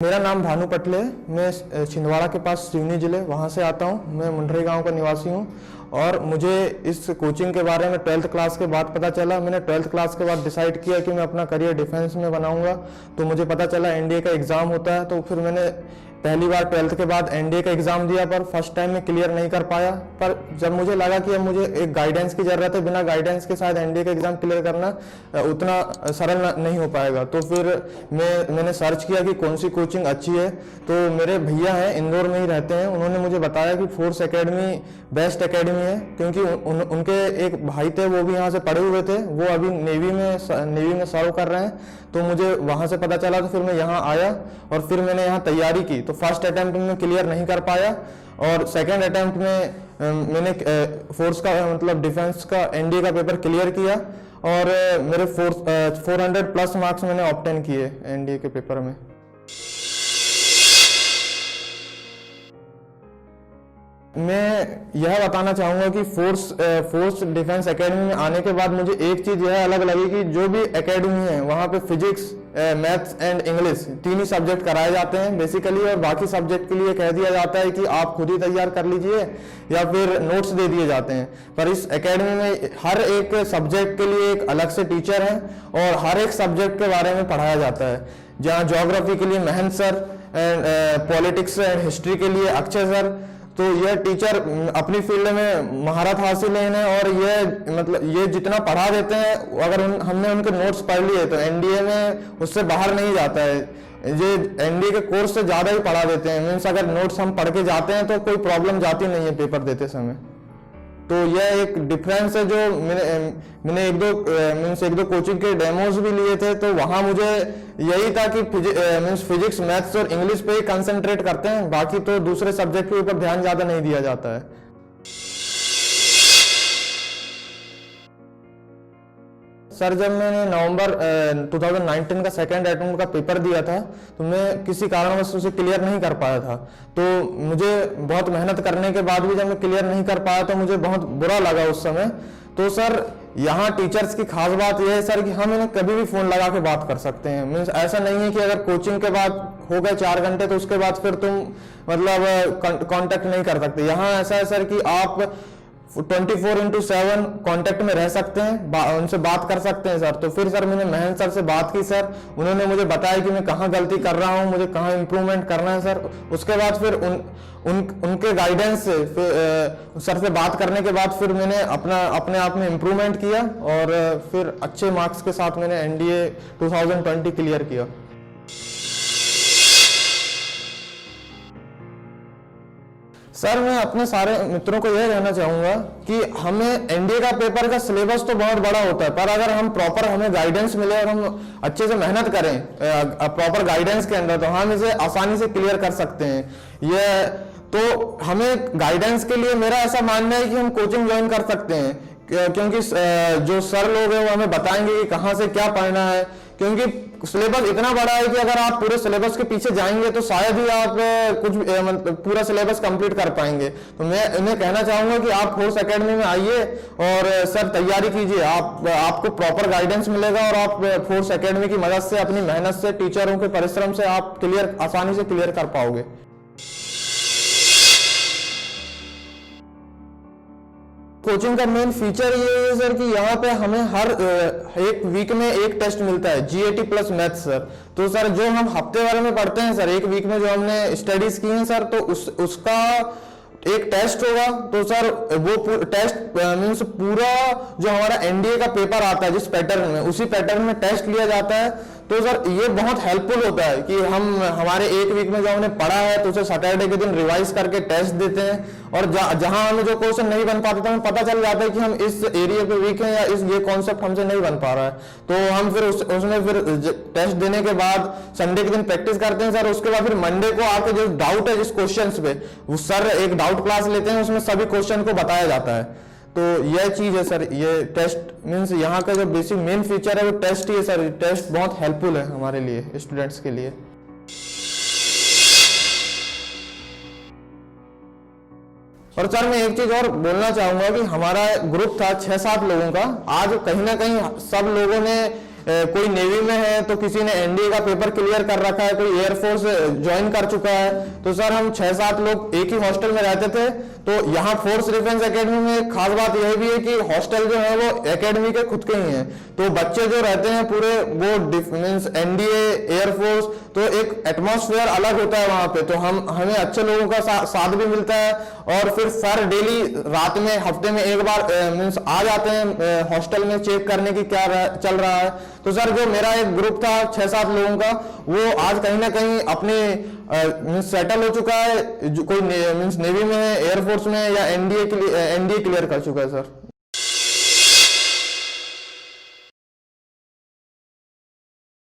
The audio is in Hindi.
मेरा नाम भानु पटले है। मैं छिंदवाड़ा के पास सिवनी जिले वहाँ से आता हूँ। मैं मुंडरी गांव का निवासी हूँ और मुझे इस कोचिंग के बारे में 12th क्लास के बाद पता चला। मैंने 12th क्लास के बाद डिसाइड किया कि मैं अपना करियर डिफेंस में बनाऊंगा। तो मुझे पता चला एनडीए का एग्ज़ाम होता है, तो फिर मैंने पहली बार 12th के बाद एनडीए का एग्ज़ाम दिया, पर फर्स्ट टाइम में क्लियर नहीं कर पाया। पर जब मुझे लगा कि अब मुझे एक गाइडेंस की ज़रूरत है, बिना गाइडेंस के शायद एनडीए का एग्ज़ाम क्लियर करना उतना सरल नहीं हो पाएगा, तो फिर मैंने सर्च किया कि कौन सी कोचिंग अच्छी है। तो मेरे भैया हैं, इंदौर में ही रहते हैं, उन्होंने मुझे बताया कि फोर्स एकेडमी बेस्ट एकेडमी है, क्योंकि उनके एक भाई थे, वो भी यहाँ से पढ़े हुए थे, वो अभी नेवी में सर्व कर रहे हैं। तो मुझे वहाँ से पता चला, तो फिर मैं यहाँ आया और फिर मैंने यहाँ तैयारी की। तो फर्स्ट अटैम्प्ट में क्लियर नहीं कर पाया और सेकेंड अटैम्प्ट में मैंने फोर्स का मतलब डिफेंस का एनडीए का पेपर क्लियर किया और मेरे 400 प्लस मार्क्स मैंने ऑब्टेन किए एनडीए के पेपर में। मैं यह बताना चाहूँगा कि फोर्स डिफेंस एकेडमी में आने के बाद मुझे एक चीज़ यह अलग लगी कि जो भी एकेडमी है वहाँ पे फिजिक्स, मैथ्स एंड इंग्लिश तीन ही सब्जेक्ट कराए जाते हैं बेसिकली, और बाकी सब्जेक्ट के लिए कह दिया जाता है कि आप खुद ही तैयार कर लीजिए या फिर नोट्स दे दिए जाते हैं। पर इस एकेडमी में हर एक सब्जेक्ट के लिए एक अलग से टीचर है और हर एक सब्जेक्ट के बारे में पढ़ाया जाता है। जहाँ ज्योग्राफी के लिए Mahant sir and politics and history के लिए अक्षय सर। तो यह टीचर अपनी फील्ड में महारत हासिल है और ये जितना पढ़ा देते हैं, अगर हमने उनके नोट्स पढ़ लिए तो एनडीए में उससे बाहर नहीं जाता है। ये एनडीए के कोर्स से ज़्यादा ही पढ़ा देते हैं। मीन्स अगर नोट्स हम पढ़ के जाते हैं तो कोई प्रॉब्लम जाती नहीं है पेपर देते समय। तो यह एक डिफरेंस है। जो मैंने एक दो कोचिंग के डेमोज भी लिए थे, तो वहाँ मुझे यही था कि फिजिक्स, मैथ्स और इंग्लिश पे ही कंसंट्रेट करते हैं, बाकी तो दूसरे सब्जेक्ट के ऊपर ध्यान ज़्यादा नहीं दिया जाता है। सर, जब मैंने नवंबर 2019 का सेकेंड अटेम्प्ट का पेपर दिया था, तो मैं किसी कारणवश उसे क्लियर नहीं कर पाया था। तो मुझे बहुत मेहनत करने के बाद भी जब मैं क्लियर नहीं कर पाया तो मुझे बहुत बुरा लगा उस समय। तो सर, यहाँ टीचर्स की खास बात यह है सर कि हम इन्हें कभी भी फ़ोन लगा के बात कर सकते हैं। मीन्स ऐसा नहीं है कि अगर कोचिंग के बाद हो गए 4 घंटे तो उसके बाद फिर तुम मतलब कांटेक्ट नहीं कर सकते। यहाँ ऐसा है सर कि आप 24/7 कांटेक्ट में रह सकते हैं, उनसे बात कर सकते हैं सर। तो फिर सर मैंने महंत सर से बात की सर, उन्होंने मुझे बताया कि मैं कहाँ गलती कर रहा हूँ, मुझे कहाँ इम्प्रूवमेंट करना है सर। उसके बाद फिर उनके गाइडेंस से सर से बात करने के बाद फिर मैंने अपने आप में इम्प्रूवमेंट किया और फिर अच्छे मार्क्स के साथ मैंने एनडीए 2020 क्लियर किया। सर, मैं अपने सारे मित्रों को यह कहना चाहूँगा कि हमें एनडीए का पेपर का सिलेबस तो बहुत बड़ा होता है, पर अगर हम प्रॉपर हमें गाइडेंस मिले और हम अच्छे से मेहनत करें प्रॉपर गाइडेंस के अंदर, तो हम इसे आसानी से क्लियर कर सकते हैं। तो हमें गाइडेंस के लिए मेरा ऐसा मानना है कि हम कोचिंग ज्वाइन कर सकते हैं, क्योंकि जो सर लोग हैं वो हमें बताएंगे कि कहाँ से क्या पढ़ना है। क्योंकि सिलेबस इतना बड़ा है कि अगर आप पूरे सिलेबस के पीछे जाएंगे तो शायद ही आप पूरा सिलेबस कंप्लीट कर पाएंगे। तो मैं इन्हें कहना चाहूंगा कि आप फोर्स एकेडमी में आइए और सर तैयारी कीजिए। आपको प्रॉपर गाइडेंस मिलेगा और आप फोर्स एकेडमी की मदद से, अपनी मेहनत से, टीचरों के परिश्रम से आप आसानी से क्लियर कर पाओगे। कोचिंग का मेन फीचर ये है सर कि यहाँ पे हमें हर एक वीक में एक टेस्ट मिलता है, जीएटी प्लस मैथ्स सर। तो सर, जो हम हफ्ते भर में पढ़ते हैं सर, एक वीक में जो हमने स्टडीज की हैं सर, तो उसका एक टेस्ट होगा। तो सर, वो टेस्ट मीन्स पूरा जो हमारा एनडीए का पेपर आता है जिस पैटर्न में, उसी पैटर्न में टेस्ट लिया जाता है। तो सर, ये बहुत हेल्पफुल होता है कि हमारे एक वीक में जो हमने पढ़ा है तो उसे सैटरडे के दिन रिवाइज करके टेस्ट देते हैं, और जहां हमें जो क्वेश्चन नहीं बन पाता तो हमें पता चल जाता है कि हम इस एरिया पे वीक हैं या ये कॉन्सेप्ट हमसे नहीं बन पा रहा है। तो हम फिर उसमें फिर टेस्ट देने के बाद संडे के दिन प्रैक्टिस करते हैं सर। उसके बाद फिर मंडे को आके जो डाउट है जिस क्वेश्चन पे, वो सर एक डाउट क्लास लेते हैं, उसमें सभी क्वेश्चन को बताया जाता है। तो यह चीज है सर, ये टेस्ट मीन्स यहाँ का जो बेसिक मेन फीचर है वो टेस्ट ही है सर। टेस्ट बहुत हेल्पफुल है हमारे लिए, स्टूडेंट्स के लिए। और सर, मैं एक चीज और बोलना चाहूंगा कि हमारा ग्रुप था 6-7 लोगों का। आज कहीं ना कहीं सब लोगों ने कोई नेवी में है तो किसी ने एनडीए का पेपर क्लियर कर रखा है, कोई एयरफोर्स ज्वाइन कर चुका है। तो सर हम 6-7 लोग एक ही हॉस्टल में रहते थे। तो यहाँ फोर्स डिफेंस एकेडमी में खास बात यह भी है कि हॉस्टल जो है वो एकेडमी के खुद के ही हैं। तो बच्चे जो रहते हैं पूरे वो मींस एनडीए एयरफोर्स, तो एक एटमॉस्फेयर अलग होता है वहाँ पे। तो हमें अच्छे लोगों का साथ भी मिलता है। और फिर सर डेली रात में हफ्ते में एक बार मींस आ जाते हैं हॉस्टल में चेक करने की क्या चल रहा है। तो सर जो मेरा एक ग्रुप था 6-7 लोगों का, वो आज कहीं ना कहीं अपने मींस सेटल हो चुका है। कोई मींस नेवी में है, एयरफोर्स में, या एनडीए क्लियर कर चुका है सर।